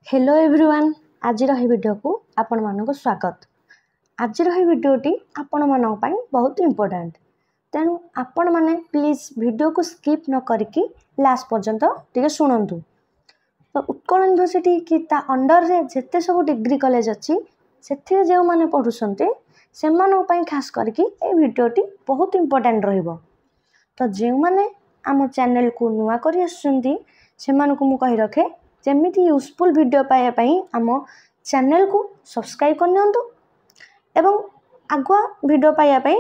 Hello everyone आज video को आपण मानक स्वागत। आज वीडियोटी आपण मानक पई बहुत इंपोर्टेंट, तेणु आपण माने प्लीज वीडियो को स्किप न करके लास्ट पर्यंत टिके शुणंतु। तो उत्कल यूनिवर्सिटी की ता अंडर रे जेते सब डिग्री कॉलेज अच्छी से जो माने पढ़ुसंते से मानक पई खास करके ए वीडियोटी बहुत इंपोर्टेंट रहिबो। तो जो माने आम चैनल को नुआ करी आसुंती से मानक मु कहि रखे जेमिति यूजफुल वीडियो पाया पई आम चैनल को सब्सक्राइब करनियंतु एवं आगुआ वीडियो पाया पई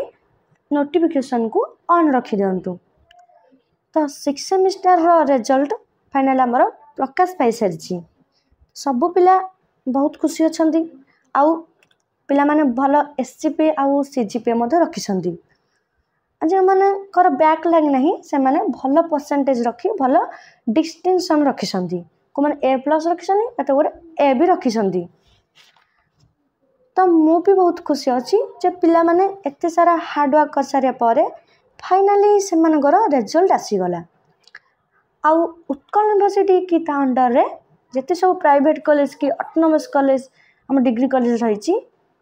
नोटिफिकेशन को ऑन रखि दियंतु। तो 6 सेमिस्टर रो रिजल्ट फाइनल हमर प्रकाश पाई सरछि। सब पिला बहुत खुशी अछंती आउ पिला माने भलो एसजीपी आउ सीजीपी मधे रखिसंती। जो माने कर बैक लाग नहीं से माने भलो परसेंटेज रखी भलो डिस्टिंक्शन रखिसंती को माने A+ रखिसंती एते गोरे ए भी रखिसंती। तो मु भी बहुत खुशी अछि जे पिला माने एते सारा हार्ड वर्क कर सारे परे फाइनली से मानकर रिजल्ट आसी गला। आउ उत्कल यूनिवर्सिटी की ता अंडर रे जेते सब प्राइवेट कॉलेज की ऑटोनोमस कॉलेज हम डिग्री कॉलेज रहिछि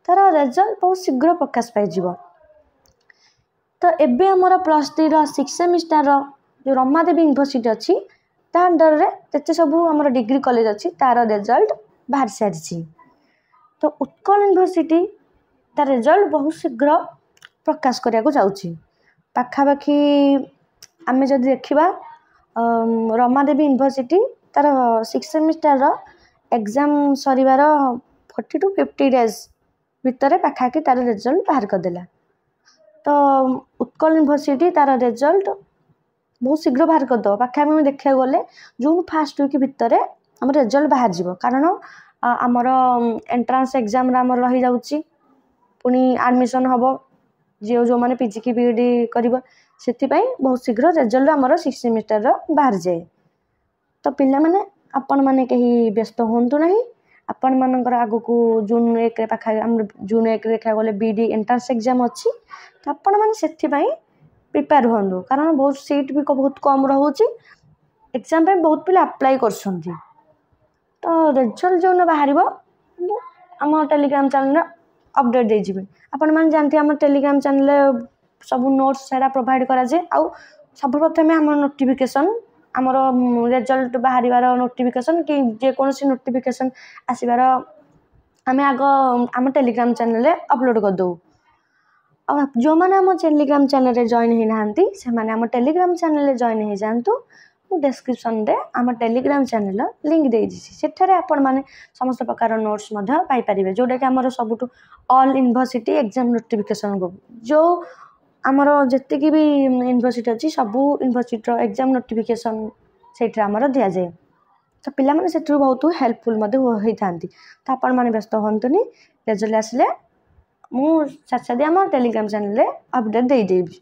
तार रिजल्ट बहुत शीघ्र प्रकाश पाई जिवो। तो एबे हमर +3 रो 6 सेमिस्टर रो जो रमादेवी यूनिवर्सिटी अछि ता अंडर रे जेते सब हमर डिग्री कॉलेज अछि तार रिजल्ट बाहर सारिछि। तो उत्कल यूनिवर्सिटी तार रिजल्ट बहुत शीघ्र प्रकाश करिया को जाउछि। पाखापाखी आमे जदि देखिबा रमादेवी यूनिवर्सिटी तार 6 सेमिस्टर रो एग्जाम सरीबार 40 to 50 डेज भितरे पाखापाखी तार रिजल्ट बाहर कर देला। तो उत्कल यूनिवर्सिटी तार रिजल्ट बहुत शीघ्र बाहर कर दो पाखापाखी में देखा गले जून 1st वीक भितर आम रिजल्ट बाहर जीवो। कारण आमर एंट्रांस एग्जाम आमर रही जाउछि पुनी एडमिशन हबो जो जो माने पीजी की बीडी करबो सेति पई बहुत शीघ्र रिजल्ट आमर 6 सेमिस्टर रो बाहर जाए। तो पिला माने आपण माने कहीं व्यस्त होंतु नहीं। आपण मानकर आगु को जून 1 रे पाखा हम जून 1 रे देखा गले बीडी एंट्रांस एग्जाम अछि। तो आपण माने सेति पई प्रिपेयर होंदु कारण बहुत सीट भी बहुत कम रहउछि एग्जाम पे बहुत पिला अप्लाई करसंती। तो रिजल्ट जो न बाहरिबो हम टेलीग्राम चैनल अपडेट दे जिबे। आपण मान जानथि हम टेलीग्राम चैनल सब नोट्स सेरा प्रोवाइड करा जे आउ सब प्रथमे हम नोटिफिकेशन हमर रिजल्ट बाहरिबार नोटिफिकेशन कि जे कोनसी नोटिफिकेशन आसीबार हमें आगो हम टेलीग्राम चैनल अपलोड कर दो। अब जो माने हम टेलीग्राम चैनल रे जॉइन हे नाहंती से माने हम टेलीग्राम चैनल रे जॉइन हे जानतु। मु डिस्क्रिप्शन रे हम टेलीग्राम चैनल लिंक दे दिछि सेठरे आपण माने समस्त प्रकार नोट्स मध्य पाई परिबे जोडा कि हमर सबटु ऑल यूनिवर्सिटी एग्जाम नोटिफिकेशन को जो हमर जत्ते की भी यूनिवर्सिटी अछि सब यूनिवर्सिटी रो एग्जाम नोटिफिकेशन सेठरे हमर दिया जाय। तो पिला माने सेठु बहुत हेल्पफुल मधे होई थांती। तो आपण माने व्यस्त होंतुनी रिजल्ट आसले मु साथ साथ हम टेलीग्राम चैनल रे अपडेट दे देबी।